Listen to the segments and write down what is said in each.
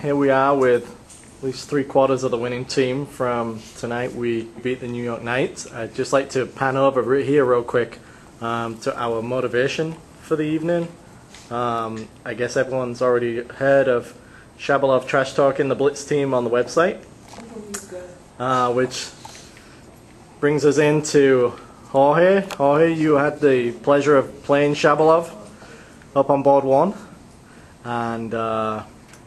here we are with at least 3/4 of the winning team from tonight. We beat the New York Knights. I'd just like to pan over here real quick to our motivation for the evening. I guess everyone's already heard of Shmelov trash talking the Blitz team on the website, which brings us into Jorge. Jorge, you had the pleasure of playing Shmelov up on board one, and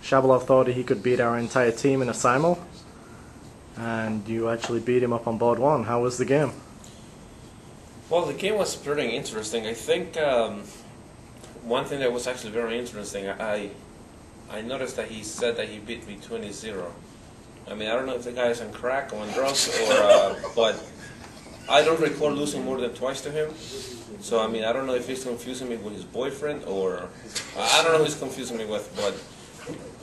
Shmelov thought he could beat our entire team in a simul, and you actually beat him up on board one. How was the game? Well, the game was pretty interesting. I think one thing that was actually very interesting, I noticed that he said that he beat me 20-0. I mean, I don't know if the guy is on crack or on drugs, or, but I don't recall losing more than twice to him. So, I mean, I don't know if he's confusing me with his boyfriend, or I don't know who he's confusing me with, but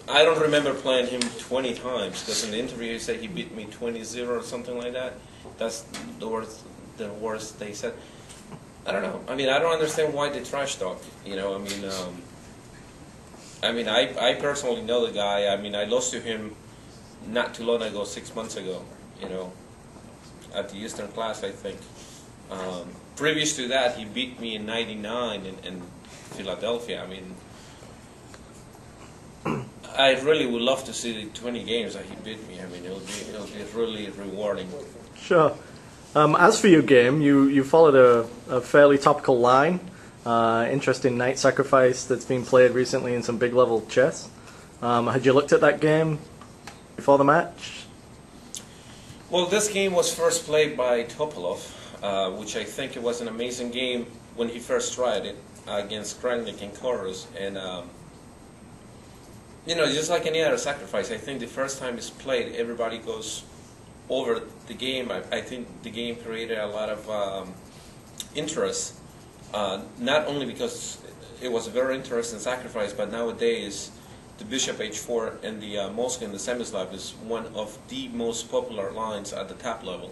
I don't remember playing him 20 times, because in the interview he said he beat me 20-0 or something like that. That's the worst they said. I don't know. I mean, I don't understand why they trash talk. You know, I personally know the guy. I mean, I lost to him not too long ago, 6 months ago, you know, at the Eastern Class, I think. Previous to that, he beat me in '99 in Philadelphia. I mean, I really would love to see the 20 games that he beat me. I mean, it'll be really rewarding. Sure. As for your game, you followed a fairly topical line. Interesting Knight Sacrifice that's been played recently in some big level chess. Had you looked at that game before the match? Well, this game was first played by Topolov, which I think it was an amazing game when he first tried it against Krasik and chorus. And you know, just like any other sacrifice, I think the first time it's played, everybody goes over the game. I think the game created a lot of interest, not only because it was a very interesting sacrifice, but nowadays the Bishop H4 and the Moscow and the Semislav is one of the most popular lines at the top level.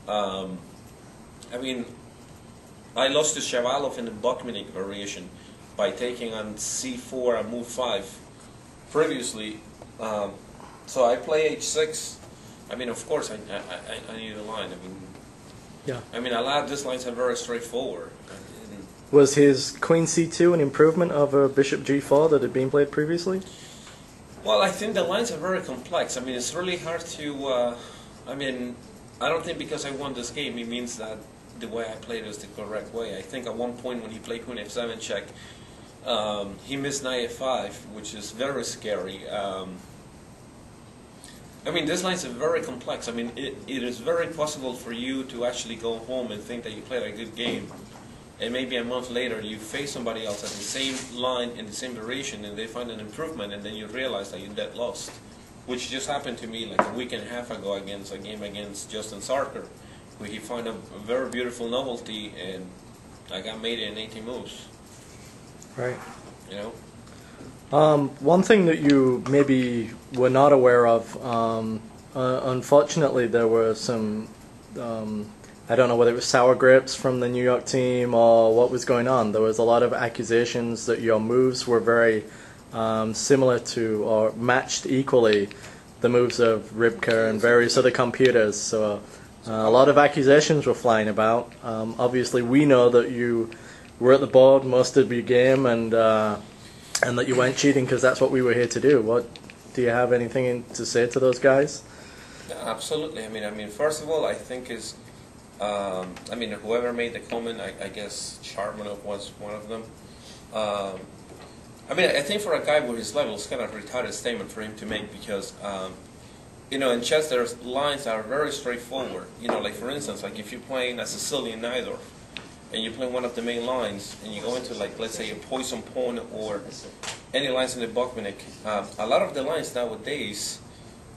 I mean, I lost to Shmelov in the Buckminnick variation by taking on C4 and move 5 previously. So I play H6. I mean, of course, I need a line. I mean, yeah. I mean, a lot of these lines are very straightforward. Was his Queen C2 an improvement over Bishop G4 that had been played previously? Well, I think the lines are very complex. I mean, it's really hard to. I mean, I don't think because I won this game it means that the way I played is the correct way. I think at one point when he played Queen F7 check, he missed Knight F5, which is very scary. I mean, these lines are very complex. I mean, it is very possible for you to actually go home and think that you played a good game, and maybe a month later you face somebody else at the same line in the same variation and they find an improvement, and then you realize that you're dead lost, which just happened to me like a week and a half ago against a game against Justin Sarker, where he found a very beautiful novelty and I got made it in 18 moves. Right. You know? One thing that you maybe were not aware of, unfortunately there were some, I don't know whether it was sour grapes from the New York team or what was going on. There was a lot of accusations that your moves were very similar to or matched equally the moves of Rybka and various other computers. So a lot of accusations were flying about. Obviously we know that you were at the board most of your game and that you weren't cheating because that's what we were here to do. What do you have anything to say to those guys? Yeah, absolutely. I mean, first of all, I think is, I mean, whoever made the comment, I guess Shmelov was one of them. I mean, I think for a guy with his level, it's kind of a retarded statement for him to make because, you know, in chess there's lines that are very straightforward. You know, like for instance, like if you're playing a Sicilian Najdorf, and you play one of the main lines, and you go into, like, let's say a poison pawn or any lines in the Buckminnick, a lot of the lines nowadays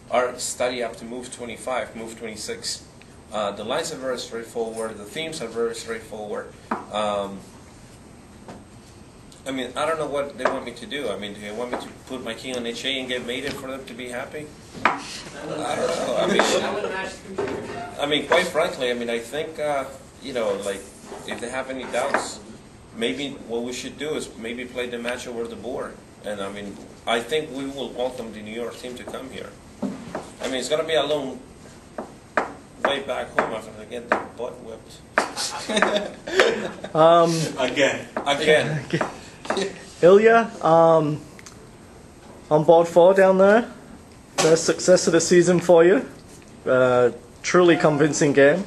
are studied up to move 25, move 26. The lines are very straightforward, the themes are very straightforward. I mean, I don't know what they want me to do. I mean, do they want me to put my king on HA and get mated for them to be happy? I don't know. I mean, quite frankly, I mean, I think, you know, like, if they have any doubts, maybe what we should do is maybe play the match over the board. And I mean, I think we will welcome the New York team to come here. I mean, it's going to be a long way back home after they get their butt whipped. Again. Ilya, on board 4 down there. The success of the season for you. Truly convincing game.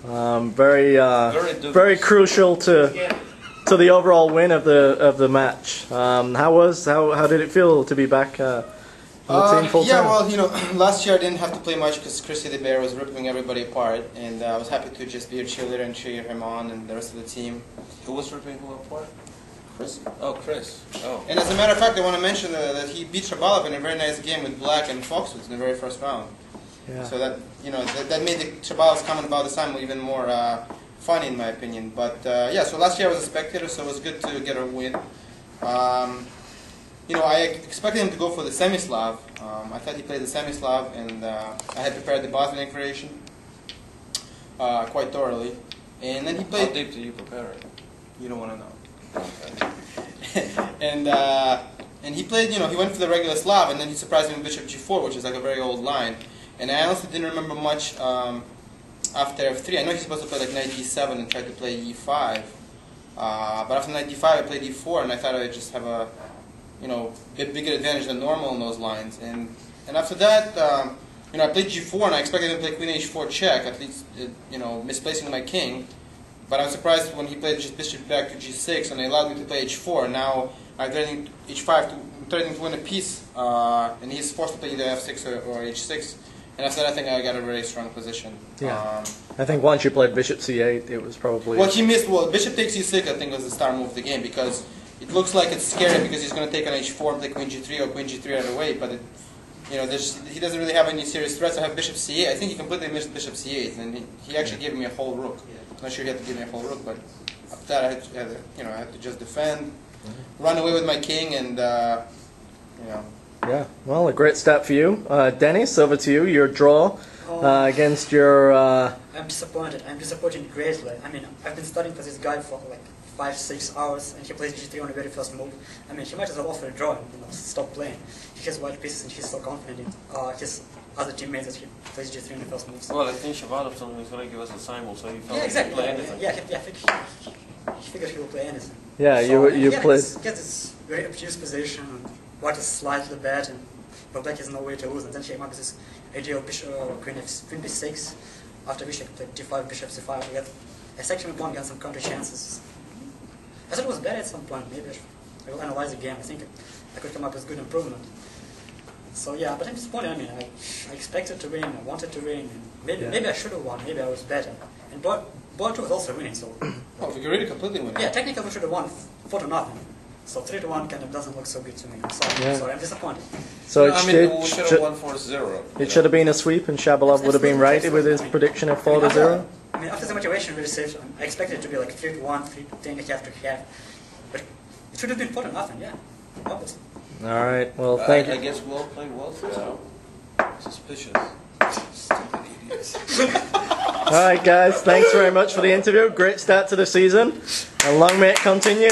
Very crucial to the overall win of the match. How did it feel to be back on the team full time? Yeah, well, you know, last year I didn't have to play much because Krasik the Bear was ripping everybody apart, and I was happy to just be a cheerleader and cheer him on and the rest of the team. Who was ripping who apart? Chris. Oh, Chris. Oh. And as a matter of fact, I want to mention that he beat Shmelov in a very nice game with Black and Foxwoods in the very first round. Yeah. So that, you know, that made the Shmelov's coming about this time even more funny in my opinion. But yeah, so last year I was a spectator, so it was good to get a win. You know, I expected him to go for the semi-Slav. I thought he played the semi-Slav, and I had prepared the Bosnian creation quite thoroughly. And then he played. How deep do you prepare it? You don't want to know. Okay. And he played, you know, he went for the regular Slav, and then he surprised me with Bishop G4, which is like a very old line. And I honestly didn't remember much after F3. I know he's supposed to play like knight D7 and try to play E5. But after knight D5, I played E4, and I thought I'd just have a, you know, bit bigger advantage than normal in those lines. And after that, you know, I played G4, and I expected him to play Queen H4 check, at least, you know, misplacing my king. But I was surprised when he played just bishop back to G6, and they allowed me to play H4. And now I'm threatening H5 threatening to win a piece, and he's forced to play either F6 or H6. And after that, I think I got a very strong position. Yeah. I think once you played Bishop C8, it was probably... Well, he missed... Well, Bishop takes E6, I think, was the star move of the game, because it looks like it's scary because he's going to take on H4 and play Queen G3 or Queen G3 right away, but, you know, he doesn't really have any serious threats. I have Bishop C8. I think he completely missed Bishop C8, and he actually gave me a whole rook. I'm not sure he had to give me a whole rook, but after that, I had to just defend, run away with my king, and, you know... Yeah, well, a great start for you. Dennis, over to you. Your draw against your... I'm disappointed. I'm disappointed greatly. I mean, I've been studying for this guy for like 5-6 hours, and he plays G3 on the very first move. I mean, he might as well offer a draw and, you know, stop playing. He has white pieces, and he's so confident in his other teammates that he plays G3 in the first move. Well, I think Shmelov told him he's going to give us a simul, so he felt he could play anything. Yeah, I think he figured he will play anything. Yeah, so, you played... He gets this very obtuse position. White is slightly bad, and black has no way to lose. And then he came up with this idea of bishop, queen B6. After bishop played D5, bishop C5. We got a section of pawn, got some counter chances. I thought it was better at some point. Maybe I will analyze the game. I think I could come up with good improvement. So yeah, but I'm disappointed. I mean, I expected to win. I wanted to win. And maybe I should have won. Maybe I was better. And board 2 was also winning. So oh, you're really completely winning. Yeah, technically we should have won 4-0. So 3-1 kind of doesn't look so good to me. Sorry, I'm disappointed. So I mean, we should have won 4-0. It should have been a sweep, and Shmelov would have been right with his prediction of 4-0. I mean, after the motivation we received, I expected it to be like 3-1, 3-10.5. But it should have been 4-0, yeah, obviously. All right, well, thank you. I guess we all played well today. Suspicious. Stupid idiots. All right, guys, thanks very much for the interview. Great start to the season, and long may it continue.